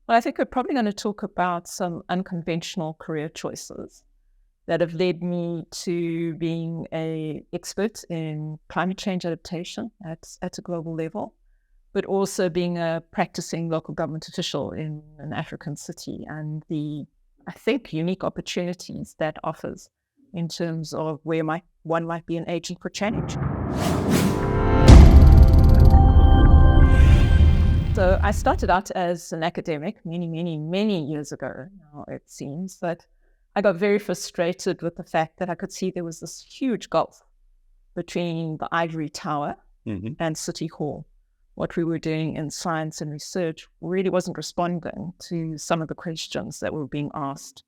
Well, I think we're probably going to talk about some unconventional career choices that have led me to being an expert in climate change adaptation at a global level, but also being a practicing local government official in an African city, and the, I think, unique opportunities that offers in terms of where one might be an agent for change. So I started out as an academic many years ago now, it seems, but I got very frustrated with the fact that I could see there was this huge gulf between the ivory tower and City Hall. What we were doing in science and research really wasn't responding to some of the questions that were being asked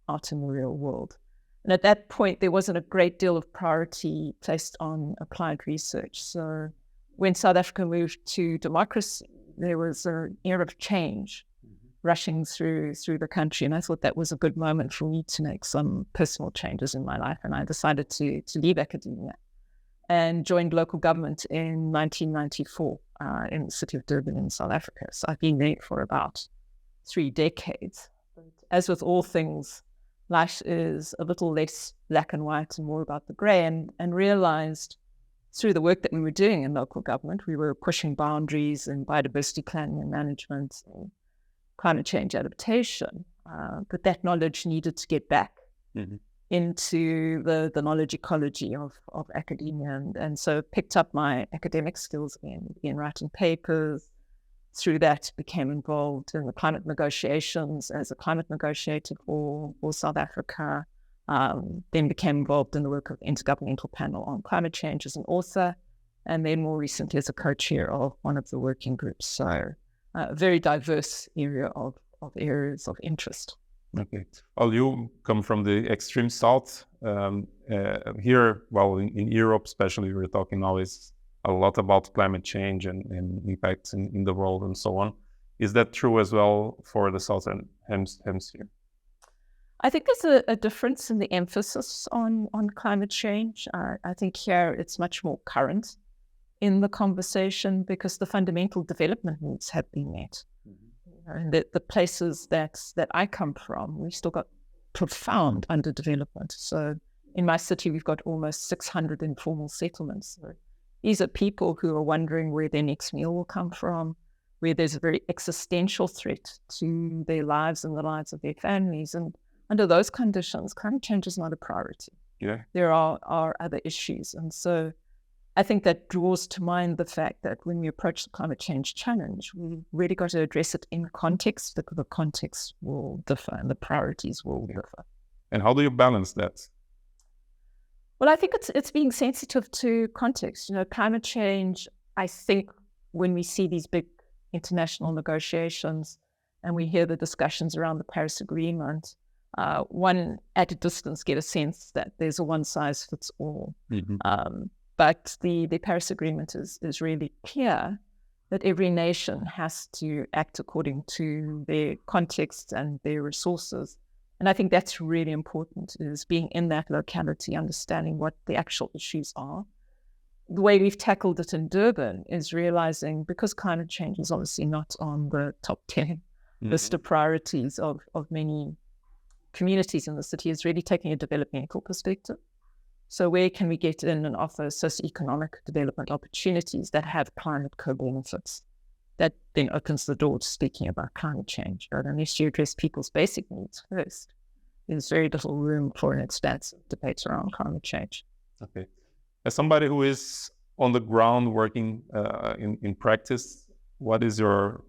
out in the real world. And at that point, there wasn't a great deal of priority placed on applied research. So when South Africa moved to democracy, there was an era of change rushing through the country. And I thought that was a good moment for me to make some personal changes in my life. And I decided to leave academia and joined local government in 1994 in the city of Durban in South Africa. So I've been there for about 3 decades. But as with all things, life is a little less black and white and more about the grey, and realized through the work that we were doing in local government, we were pushing boundaries in biodiversity planning and management and climate change adaptation, but that knowledge needed to get back into the knowledge ecology of academia. And so picked up my academic skills again, began writing papers. Through that, became involved in the climate negotiations as a climate negotiator for South Africa. Then became involved in the work of Intergovernmental Panel on climate change as an author, and then more recently as a co-chair of one of the working groups. So a very diverse area of areas of interest. Okay. Well, you come from the extreme south. Here, well, in Europe especially, we're talking always a lot about climate change and impacts in the world and so on. Is that true as well for the Southern Hemisphere? I think there's a difference in the emphasis on climate change. I think here it's much more current in the conversation because the fundamental development needs have been met. And the places that I come from, we've still got profound underdevelopment. So in my city, we've got almost 600 informal settlements. So these are people who are wondering where their next meal will come from, where there's a very existential threat to their lives and the lives of their families. And under those conditions, climate change is not a priority. Yeah. There are other issues. And so I think that draws to mind the fact that when we approach the climate change challenge, we really got to address it in context, because the context will differ and the priorities will differ. And how do you balance that? Well, I think it's being sensitive to context. Climate change, I think when we see these big international negotiations and we hear the discussions around the Paris Agreement, one at a distance get a sense that there's a one-size-fits-all. But the Paris Agreement is really clear that every nation has to act according to their context and their resources. And I think that's really important, is being in that locality, understanding what the actual issues are. The way we've tackled it in Durban is realizing, because climate change is obviously not on the top 10 list of priorities of many communities in the city, is really taking a developmental perspective. So where can we get in and offer socioeconomic development opportunities that have climate co-benefits? That then opens the door to speaking about climate change. But unless you address people's basic needs first, there's very little room for an expansive debate around climate change. Okay. As somebody who is on the ground working in practice, what is your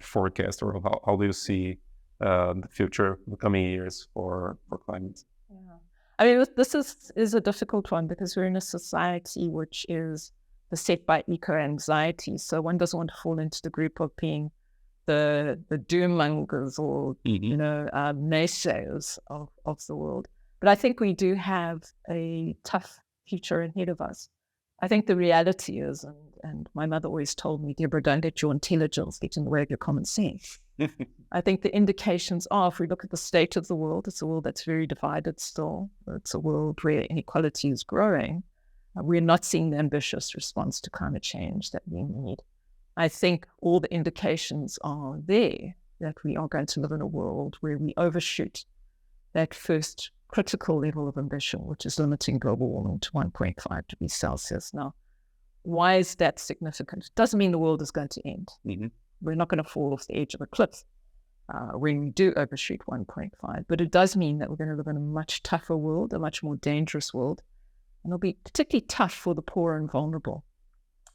forecast, or how do you see the future, the coming years for climate? Yeah. I mean, this is a difficult one because we're in a society which is beset by eco-anxiety. So one doesn't want to fall into the group of being the doom mongers or naysayers of the world. But I think we do have a tough future ahead of us. I think the reality is, and my mother always told me, Debra, don't let your intelligence get in the way of your common sense. I think the indications are, if we look at the state of the world, it's a world that's very divided still. It's a world where inequality is growing. We're not seeing the ambitious response to climate change that we need. I think all the indications are there that we are going to live in a world where we overshoot that first critical level of ambition, which is limiting global warming to 1.5 degrees Celsius. Now, why is that significant? It doesn't mean the world is going to end. Mm-hmm. We're not going to fall off the edge of a cliff when we do overshoot 1.5, but it does mean that we're going to live in a much tougher world, a much more dangerous world, and it'll be particularly tough for the poor and vulnerable.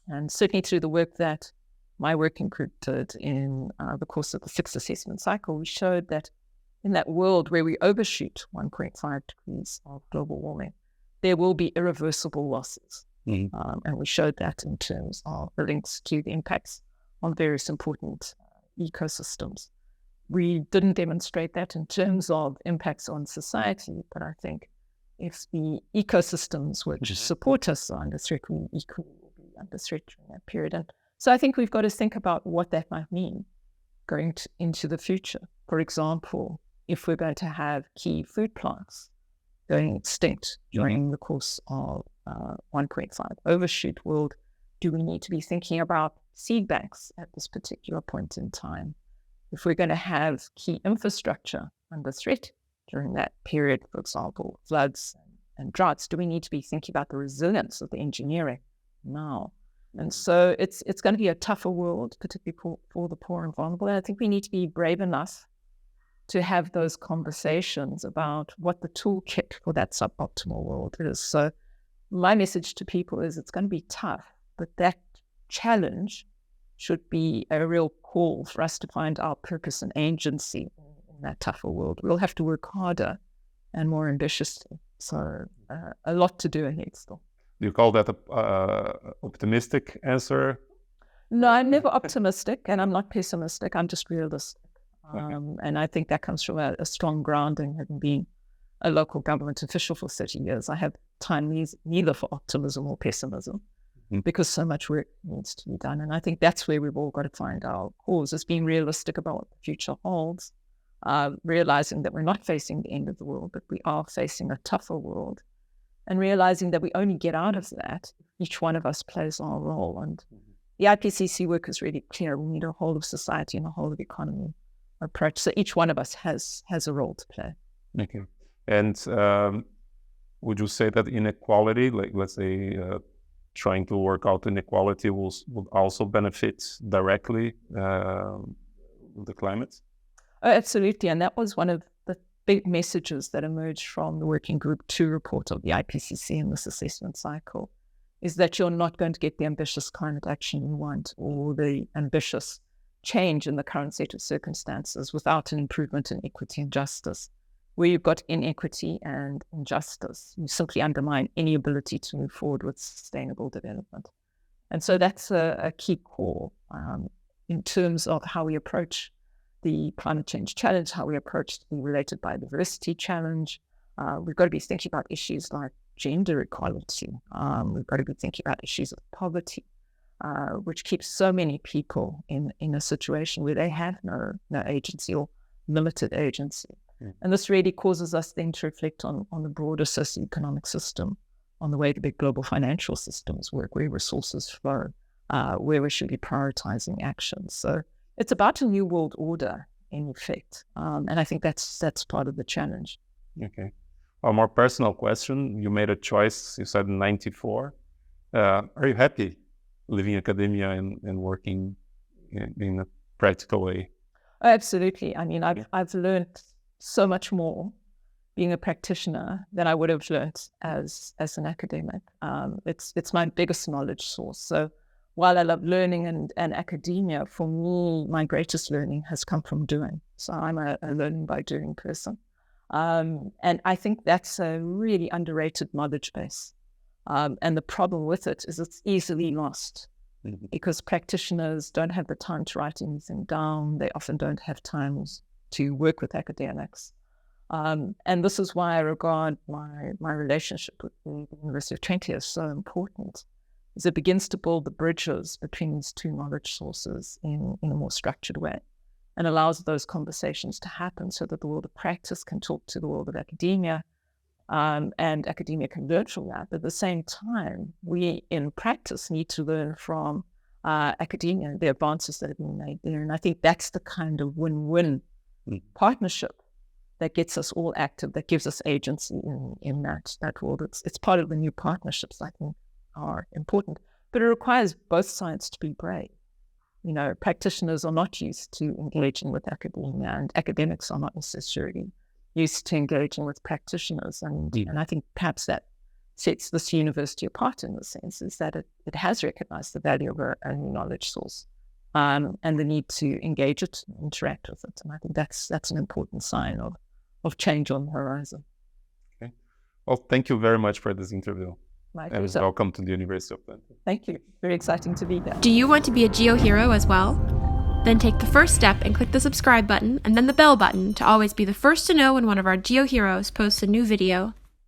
And certainly through the work that my working group did in the course of the 6th assessment cycle, we showed that in that world where we overshoot 1.5 degrees of global warming, there will be irreversible losses. Mm-hmm. And we showed that in terms of the links to the impacts on various important ecosystems. We didn't demonstrate that in terms of impacts on society, but I think if the ecosystems which support us are under threat, we equally will be under threat during that period. And so I think we've got to think about what that might mean going into the future. For example, if we're going to have key food plants going extinct during the course of 1.5 overshoot world, do we need to be thinking about seed banks at this particular point in time? If we're going to have key infrastructure under threat during that period, for example, floods and droughts, do we need to be thinking about the resilience of the engineering now? And so it's going to be a tougher world, particularly for the poor and vulnerable. And I think we need to be brave enough to have those conversations about what the toolkit for that suboptimal world is. So my message to people is it's going to be tough, but that challenge should be a real call for us to find our purpose and agency in that tougher world. We'll have to work harder and more ambitiously. So a lot to do ahead still. Do you call that a optimistic answer? No, I'm never optimistic, and I'm not pessimistic. I'm just realistic. And I think that comes from a strong grounding, having been a local government official for 30 years. I have time neither for optimism or pessimism because so much work needs to be done. And I think that's where we've all got to find our cause, is being realistic about what the future holds, realizing that we're not facing the end of the world, but we are facing a tougher world. And realizing that we only get out of that if each one of us plays our role. And the IPCC work is really clear. We need a whole of society and a whole of economy approach. So each one of us has a role to play. Okay. And would you say that inequality, like let's say trying to work out inequality would also benefit directly the climate? Oh, absolutely. And that was one of the big messages that emerged from the Working Group 2 report of the IPCC in this assessment cycle, is that you're not going to get the ambitious climate action you want or the ambitious change in the current set of circumstances without an improvement in equity and justice. Where you've got inequity and injustice, you simply undermine any ability to move forward with sustainable development. And so that's a key core in terms of how we approach the climate change challenge, how we approach the related biodiversity challenge. We've got to be thinking about issues like gender equality. We've got to be thinking about issues of poverty, which keeps so many people in a situation where they have no agency or limited agency. And this really causes us then to reflect on the broader socioeconomic system, on the way the big global financial systems work, where resources flow, where we should be prioritizing actions. So it's about a new world order, in effect. And I think that's part of the challenge. Okay. A more personal question. You made a choice, you said in 94. Are you happy leaving academia and working in a practical way? Oh, absolutely. I mean, I've learned so much more being a practitioner than I would have learned as an academic. It's my biggest knowledge source. So while I love learning and academia, for me, my greatest learning has come from doing. So I'm a learning by doing person. And I think that's a really underrated knowledge base. And the problem with it is it's easily lost because practitioners don't have the time to write anything down. They often don't have time to work with academics. And this is why I regard my relationship with the University of Twente as so important, is it begins to build the bridges between these two knowledge sources in a more structured way and allows those conversations to happen so that the world of practice can talk to the world of academia, and academia can learn from that. But at the same time, we in practice need to learn from academia, the advances that have been made there. And I think that's the kind of win-win partnership that gets us all active, that gives us agency in that world. It's part of the new partnerships I think are important, but it requires both sides to be brave. Practitioners are not used to engaging with academia, and academics are not necessarily used to engaging with practitioners. And I think perhaps that sets this university apart in the sense is that it has recognized the value of a new knowledge source and the need to engage it, interact with it. And I think that's an important sign of change on the horizon. Okay. Well, thank you very much for this interview. My And pleasure. welcome to the University of Twente. Thank you. Very exciting to be here. Do you want to be a GeoHero as well? Then take the first step and click the subscribe button and then the bell button to always be the first to know when one of our GeoHeroes posts a new video